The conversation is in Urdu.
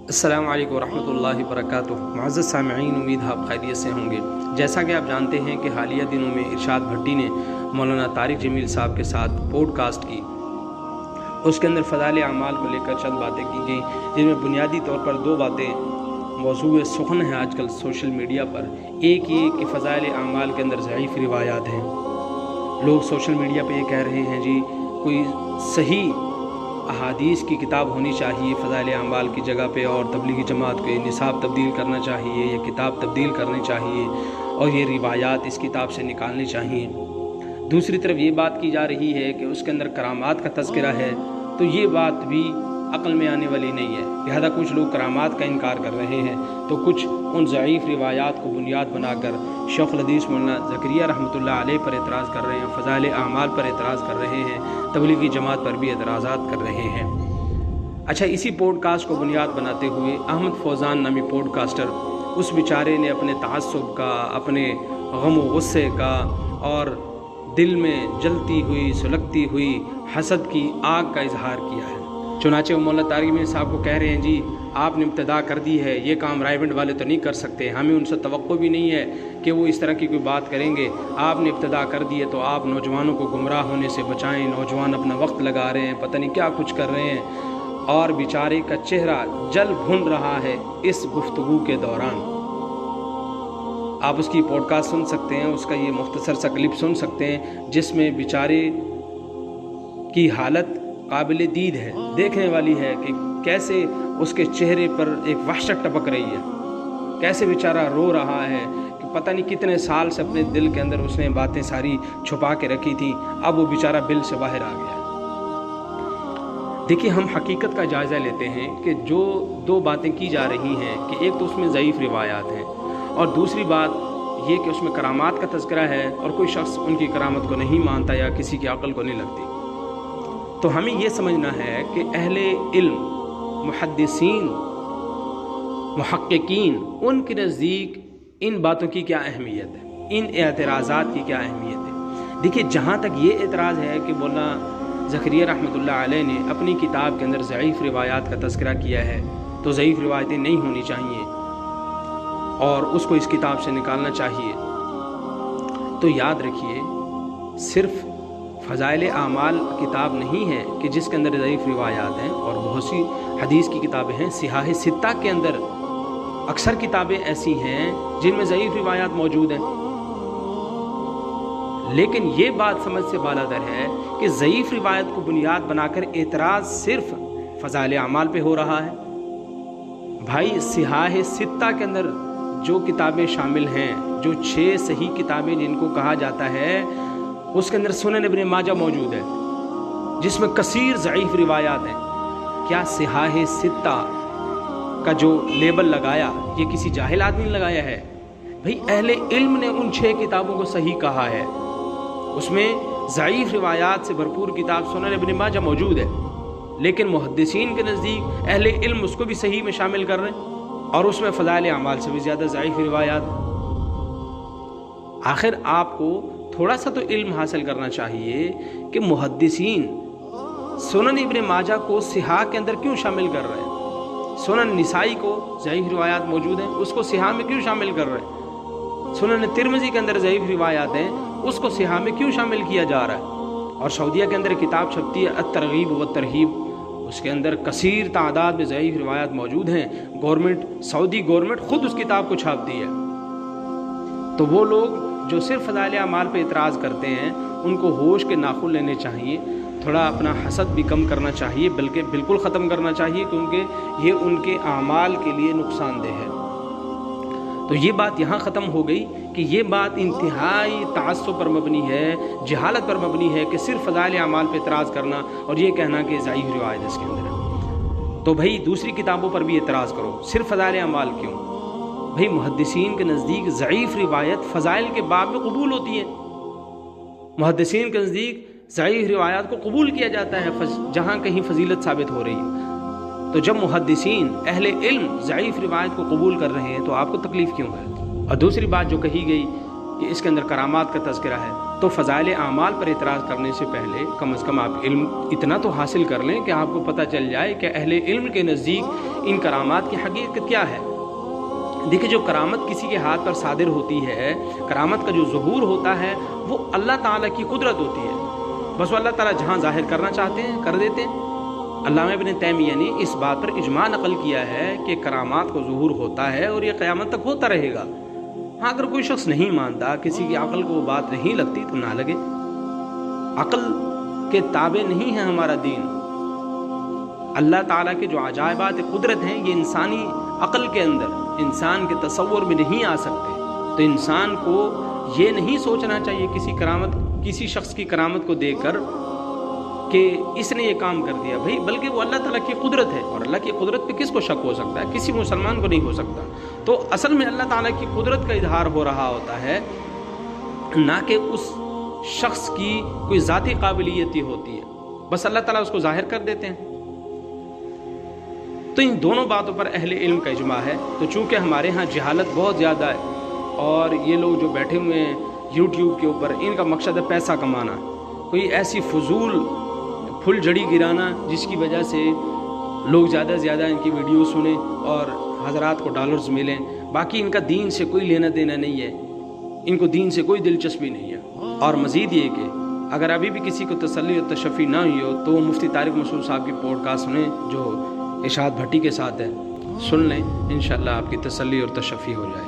السلام علیکم ورحمۃ اللہ وبرکاتہ۔ معزز سامعین، امید ہے آپ خیریت سے ہوں گے۔ جیسا کہ آپ جانتے ہیں کہ حالیہ دنوں میں ارشاد بھٹی نے مولانا طارق جمیل صاحب کے ساتھ پوڈ کاسٹ کی، اس کے اندر فضائل اعمال کو لے کر چند باتیں کی گئیں، جن میں بنیادی طور پر دو باتیں موضوع سخن ہیں آج کل سوشل میڈیا پر۔ ایک یہ کہ فضائل اعمال کے اندر ضعیف روایات ہیں۔ لوگ سوشل میڈیا پہ یہ کہہ رہے ہیں جی کوئی صحیح احادیث کی کتاب ہونی چاہیے فضائل اعمال کی جگہ پہ، اور تبلیغی جماعت کو نصاب تبدیل کرنا چاہیے، یہ کتاب تبدیل کرنی چاہیے، اور یہ روایات اس کتاب سے نکالنی چاہیے۔ دوسری طرف یہ بات کی جا رہی ہے کہ اس کے اندر کرامات کا تذکرہ ہے، تو یہ بات بھی عقل میں آنے والی نہیں ہے۔ لہذا کچھ لوگ کرامات کا انکار کر رہے ہیں، تو کچھ ان ضعیف روایات کو بنیاد بنا کر شیخ الحدیث مولانا زکریا رحمۃ اللہ علیہ پر اعتراض کر رہے ہیں، فضائل اعمال پر اعتراض کر رہے ہیں، تبلیغی جماعت پر بھی اعتراضات کر رہے ہیں۔ اچھا، اسی پوڈ کاسٹ کو بنیاد بناتے ہوئے احمد فوزان نامی پوڈ کاسٹر، اس بیچارے نے اپنے تعصب کا، اپنے غم و غصے کا، اور دل میں جلتی ہوئی سلگتی ہوئی حسد کی آگ کا اظہار کیا ہے۔ چنانچہ وہ مولانا طارق جمیل صاحب کو کہہ رہے ہیں جی آپ نے ابتدا کر دی ہے، یہ کام رائے بنڈ والے تو نہیں کر سکتے، ہمیں ان سے توقع بھی نہیں ہے کہ وہ اس طرح کی کوئی بات کریں گے۔ آپ نے ابتدا کر دی ہے تو آپ نوجوانوں کو گمراہ ہونے سے بچائیں۔ نوجوان اپنا وقت لگا رہے ہیں، پتہ نہیں کیا کچھ کر رہے ہیں، اور بیچارے کا چہرہ جل بھن رہا ہے اس گفتگو کے دوران۔ آپ اس کی پوڈ کاسٹ سن سکتے ہیں، اس کا یہ مختصر سا کلپ سن سکتے ہیں، جس میں بیچارے کی حالت قابل دید ہے، دیکھنے والی ہے کہ کیسے اس کے چہرے پر ایک وحشت ٹپک رہی ہے، کیسے بیچارہ رو رہا ہے کہ پتہ نہیں کتنے سال سے اپنے دل کے اندر اس نے باتیں ساری چھپا کے رکھی تھی، اب وہ بیچارہ بل سے باہر آ گیا۔ دیکھیے، ہم حقیقت کا جائزہ لیتے ہیں کہ جو دو باتیں کی جا رہی ہیں کہ ایک تو اس میں ضعیف روایات ہیں، اور دوسری بات یہ کہ اس میں کرامات کا تذکرہ ہے، اور کوئی شخص ان کی کرامت کو نہیں مانتا یا کسی کی عقل کو نہیں لگتی۔ تو ہمیں یہ سمجھنا ہے کہ اہل علم، محدثین، محققین، ان کے نزدیک ان باتوں کی کیا اہمیت ہے، ان اعتراضات کی کیا اہمیت ہے۔ دیکھیے، جہاں تک یہ اعتراض ہے کہ مولانا زکریا رحمۃ اللہ علیہ نے اپنی کتاب کے اندر ضعیف روایات کا تذکرہ کیا ہے، تو ضعیف روایتیں نہیں ہونی چاہیے اور اس کو اس کتاب سے نکالنا چاہیے۔ تو یاد رکھیے، صرف فضائل اعمال کتاب نہیں ہے کہ جس کے اندر ضعیف روایات ہیں، اور بہت سی حدیث کی کتابیں ہیں۔ صحاح ستہ کے اندر اکثر کتابیں ایسی ہیں جن میں ضعیف روایات موجود ہیں، لیکن یہ بات سمجھ سے بالاتر ہے کہ ضعیف روایت کو بنیاد بنا کر اعتراض صرف فضائل اعمال پہ ہو رہا ہے۔ بھائی، صحاح ستہ کے اندر جو کتابیں شامل ہیں، جو 6 صحیح کتابیں جن کو کہا جاتا ہے، اس کے اندر سنن ابن ماجہ موجود ہے، جس میں کثیر ضعیف روایات ہیں۔ کیا صحاح ستہ کا جو لیبل لگایا یہ کسی جاہل آدمی نے لگایا ہے؟ بھئی، اہل علم نے ان 6 کتابوں کو صحیح کہا ہے۔ اس میں ضعیف روایات سے بھرپور کتاب سنن ابن ماجہ موجود ہے، لیکن محدثین کے نزدیک اہل علم اس کو بھی صحیح میں شامل کر رہے ہیں، اور اس میں فضائل اعمال سے بھی زیادہ ضعیف روایات۔ آخر آپ کو تھوڑا سا تو علم حاصل کرنا چاہیے کہ محدثین سنن ابن ماجہ کو صحاح کے اندر کیوں شامل کر رہے ہیں؟ سنن نسائی کو ضعیف روایات موجود ہیں، اس کو صحاح میں کیوں شامل کر رہے ہیں؟ سنن ترمذی کے اندر ضعیف روایات ہیں، اس کو صحاح میں کیوں شامل کیا جا رہا ہے؟ اور سعودیہ کے اندر کتاب چھپتی ہے الترغیب والترہیب، اس کے اندر کثیر تعداد میں ضعیف روایات موجود ہیں۔ سعودی گورنمنٹ خود اس کتاب کو چھاپتی ہے۔ تو وہ لوگ جو صرف فضائل اعمال پہ اعتراض کرتے ہیں، ان کو ہوش کے ناخن لینے چاہیے، تھوڑا اپنا حسد بھی کم کرنا چاہیے، بلکہ بالکل ختم کرنا چاہیے، کیونکہ یہ ان کے اعمال کے لیے نقصان دہ ہے۔ تو یہ بات یہاں ختم ہو گئی کہ یہ بات انتہائی تعصب پر مبنی ہے، جہالت پر مبنی ہے، کہ صرف فضائل اعمال پہ اعتراض کرنا اور یہ کہنا کہ ضعیف روایت اس کے اندر ہے۔ تو بھائی، دوسری کتابوں پر بھی اعتراض کرو، صرف فضائل اعمال کیوں؟ بھئی، محدثین کے نزدیک ضعیف روایت فضائل کے باب میں قبول ہوتی ہے۔ محدثین کے نزدیک ضعیف روایات کو قبول کیا جاتا ہے جہاں کہیں فضیلت ثابت ہو رہی ہے۔ تو جب محدثین اہل علم ضعیف روایت کو قبول کر رہے ہیں تو آپ کو تکلیف کیوں ہے؟ اور دوسری بات جو کہی گئی کہ اس کے اندر کرامات کا تذکرہ ہے، تو فضائل اعمال پر اعتراض کرنے سے پہلے کم از کم آپ علم اتنا تو حاصل کر لیں کہ آپ کو پتہ چل جائے کہ اہل علم کے نزدیک ان کرامات کی حقیقت کیا ہے۔ دیکھیں جو کرامت کسی کے ہاتھ پر صادر ہوتی ہے، کرامت کا جو ظہور ہوتا ہے وہ اللہ تعالیٰ کی قدرت ہوتی ہے، بس وہ اللہ تعالیٰ جہاں ظاہر کرنا چاہتے ہیں کر دیتے ہیں۔ علامہ ابن تیمیہ نے اس بات پر اجماع نقل کیا ہے کہ کرامات کو ظہور ہوتا ہے اور یہ قیامت تک ہوتا رہے گا۔ ہاں اگر کوئی شخص نہیں مانتا، کسی کی عقل کو وہ بات نہیں لگتی تو نہ لگے، عقل کے تابع نہیں ہے ہمارا دین۔ اللہ تعالیٰ کے جو عجائبات قدرت ہیں یہ انسانی عقل کے اندر، انسان کے تصور میں نہیں آ سکتے، تو انسان کو یہ نہیں سوچنا چاہیے کسی شخص کی کرامت کو دیکھ کر کہ اس نے یہ کام کر دیا بھائی، بلکہ وہ اللہ تعالیٰ کی قدرت ہے، اور اللہ کی قدرت پہ کس کو شک ہو سکتا ہے؟ کسی مسلمان کو نہیں ہو سکتا۔ تو اصل میں اللہ تعالیٰ کی قدرت کا اظہار ہو رہا ہوتا ہے، نہ کہ اس شخص کی کوئی ذاتی قابلیت ہی ہوتی ہے، بس اللہ تعالیٰ اس کو ظاہر کر دیتے ہیں۔ تو ان دونوں باتوں پر اہل علم کا اجماع ہے۔ تو چونکہ ہمارے ہاں جہالت بہت زیادہ ہے، اور یہ لوگ جو بیٹھے ہوئے ہیں یوٹیوب کے اوپر، ان کا مقصد ہے پیسہ کمانا، کوئی ایسی فضول پھل جڑی گرانا جس کی وجہ سے لوگ زیادہ سے زیادہ ان کی ویڈیو سنیں اور حضرات کو ڈالرز ملیں، باقی ان کا دین سے کوئی لینا دینا نہیں ہے، ان کو دین سے کوئی دلچسپی نہیں ہے۔ اور مزید یہ کہ اگر ابھی بھی کسی کو تسلی اور تشفی نہ ہوئی ہو تو وہ مفتی طارق مسعود صاحب کی پوڈ کاسٹ سنیں جو ارشاد بھٹی کے ساتھ ہے، سن لیں، انشاءاللہ آپ کی تسلی اور تشفی ہو جائے۔